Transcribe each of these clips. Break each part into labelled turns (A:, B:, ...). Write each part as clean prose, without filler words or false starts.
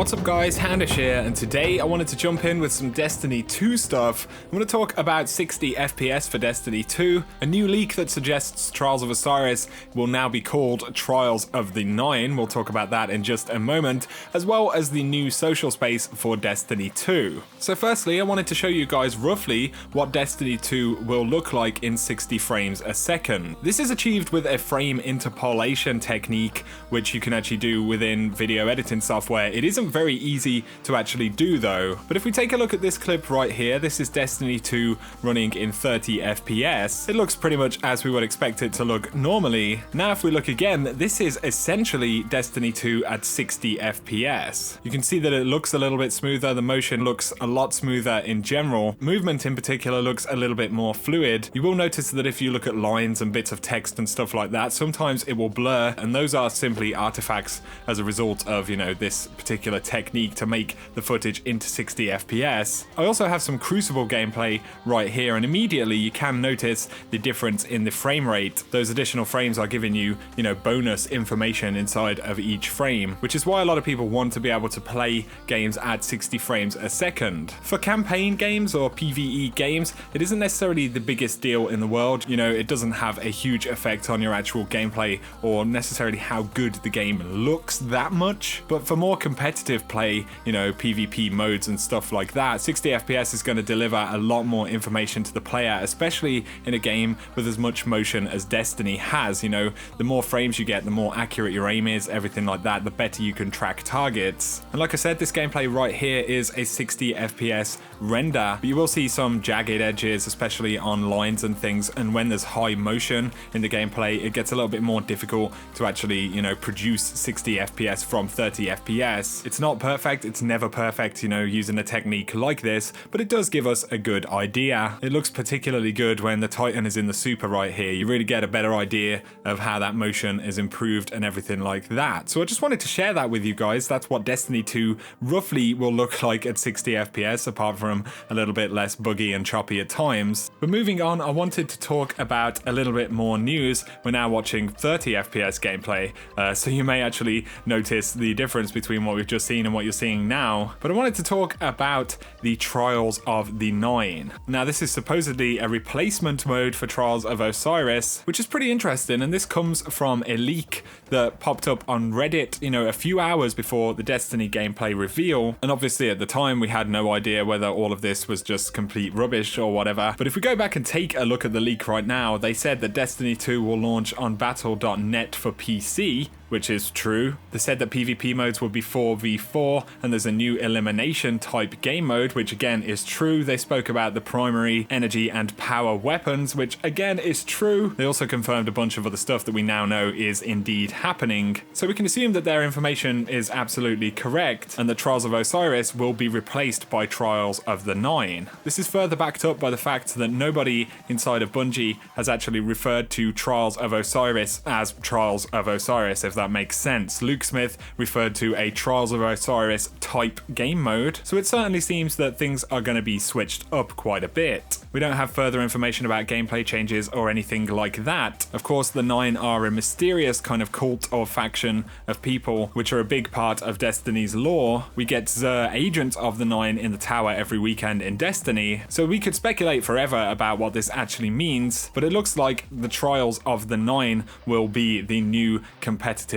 A: What's up guys, Houndish here, and today I wanted to jump in with some Destiny 2 stuff. I'm going to talk about 60 FPS for Destiny 2, a new leak that suggests Trials of Osiris will now be called Trials of the Nine, we'll talk about that in just a moment, as well as the new social space for Destiny 2. So firstly, I wanted to show you guys roughly what Destiny 2 will look like in 60 frames a second. This is achieved with a frame interpolation technique, which you can actually do within video editing software. It isn't very easy to actually do though, but if we take a look at this clip right here, this is Destiny 2 running in 30 FPS. It looks pretty much as we would expect it to look normally. Now if we look again, this is essentially Destiny 2 at 60 FPS. You can see that it looks a little bit smoother, the motion looks a lot smoother in general. Movement in particular looks a little bit more fluid. You will notice that if you look at lines and bits of text and stuff like that, sometimes it will blur, and those are simply artifacts as a result of, this particular technique to make the footage into 60 FPS. I also have some Crucible gameplay right here, and immediately you can notice the difference in the frame rate. Those additional frames are giving you, bonus information inside of each frame, which is why a lot of people want to be able to play games at 60 frames a second. For campaign games or PvE games, it isn't necessarily the biggest deal in the world. It doesn't have a huge effect on your actual gameplay or necessarily how good the game looks that much. But for more competitive play, PvP modes and stuff like that, 60 FPS is going to deliver a lot more information to the player, especially in a game with as much motion as Destiny has. The more frames you get, the more accurate your aim is, everything like that, the better you can track targets. And like I said, this gameplay right here is a 60 FPS render, but you will see some jagged edges, especially on lines and things, and when there's high motion in the gameplay, it gets a little bit more difficult to actually, produce 60 FPS from 30 FPS. It's not perfect, it's never perfect, using a technique like this, but it does give us a good idea. It looks particularly good when the Titan is in the super right here. You really get a better idea of how that motion is improved and everything like that. So I just wanted to share that with you guys. That's what Destiny 2 roughly will look like at 60 FPS, apart from a little bit less buggy and choppy at times. But moving on, I wanted to talk about a little bit more news. We're now watching 30 FPS gameplay, so you may actually notice the difference between what we've just seen and what you're seeing now. But I wanted to talk about the Trials of the Nine. Now this is supposedly a replacement mode for Trials of Osiris, which is pretty interesting, and this comes from a leak that popped up on Reddit, a few hours before the Destiny gameplay reveal. And obviously at the time we had no idea whether all of this was just complete rubbish or whatever. But if we go back and take a look at the leak right now, they said that Destiny 2 will launch on battle.net for PC, which is true. They said that PvP modes will be 4v4, and there's a new elimination type game mode, which again is true. They spoke about the primary, energy, and power weapons, which again is true. They also confirmed a bunch of other stuff that we now know is indeed happening. So we can assume that their information is absolutely correct, and that Trials of Osiris will be replaced by Trials of the Nine. This is further backed up by the fact that nobody inside of Bungie has actually referred to Trials of Osiris as Trials of Osiris, if that makes sense. Luke Smith referred to a Trials of Osiris type game mode, so it certainly seems that things are going to be switched up quite a bit. We don't have further information about gameplay changes or anything like that. Of course, the Nine are a mysterious kind of cult or faction of people, which are a big part of Destiny's lore. We get Xur, agent of the Nine, in the tower every weekend in Destiny, so we could speculate forever about what this actually means, but it looks like the Trials of the Nine will be the new competitive,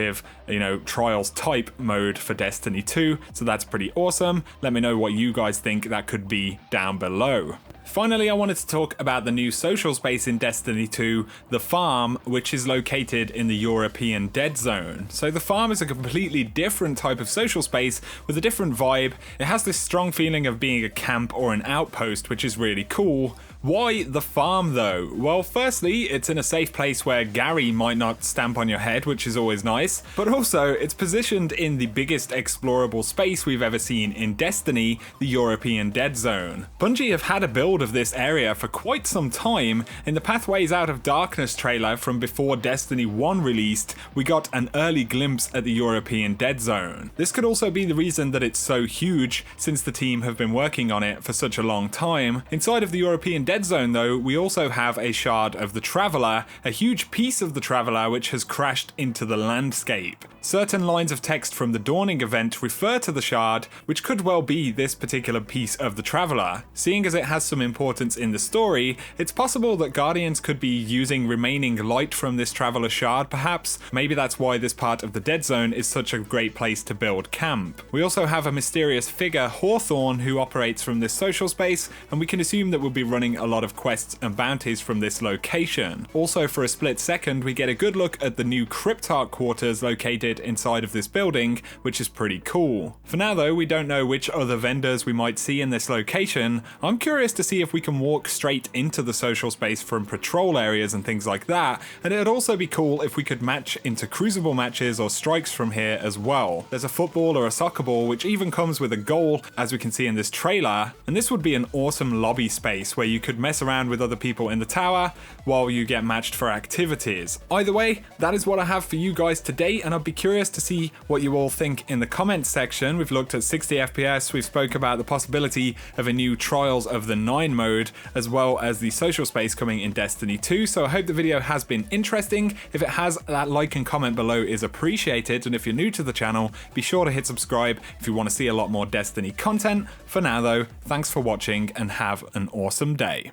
A: Trials type mode for Destiny 2, so that's pretty awesome. Let me know what you guys think that could be down below. Finally, I wanted to talk about the new social space in Destiny 2, the Farm, which is located in the European Dead Zone. So the Farm is a completely different type of social space with a different vibe. It has this strong feeling of being a camp or an outpost, which is really cool. Why the Farm though? Well, firstly, it's in a safe place where Gary might not stamp on your head, which is always nice, but also it's positioned in the biggest explorable space we've ever seen in Destiny, the European Dead Zone. Bungie have had a build of this area for quite some time. In the Pathways Out of Darkness trailer from before Destiny 1 released, we got an early glimpse at the European Dead Zone. This could also be the reason that it's so huge, since the team have been working on it for such a long time. Inside of the European Dead Zone though, we also have a shard of the Traveler, a huge piece of the Traveler which has crashed into the landscape. Certain lines of text from the Dawning event refer to the shard, which could well be this particular piece of the Traveler. Seeing as it has some importance in the story, it's possible that Guardians could be using remaining light from this Traveler shard perhaps. Maybe that's why this part of the Dead Zone is such a great place to build camp. We also have a mysterious figure, Hawthorne, who operates from this social space, and we can assume that we'll be running a lot of quests and bounties from this location. Also, for a split second, we get a good look at the new Cryptarch quarters located inside of this building, which is pretty cool. For now though, we don't know which other vendors we might see in this location. I'm curious to see if we can walk straight into the social space from patrol areas and things like that, and it'd also be cool if we could match into Crucible matches or strikes from here as well. There's a football or a soccer ball, which even comes with a goal, as we can see in this trailer, and this would be an awesome lobby space where you could mess around with other people in the tower while you get matched for activities. Either way, that is what I have for you guys today, and I'd be curious to see what you all think in the comments section. We've looked at 60 FPS, we've spoke about the possibility of a new Trials of the 9 mode, as well as the social space coming in Destiny 2, so I hope the video has been interesting. If it has, that like and comment below is appreciated, and if you're new to the channel, be sure to hit subscribe if you want to see a lot more Destiny content. For now though, thanks for watching and have an awesome day.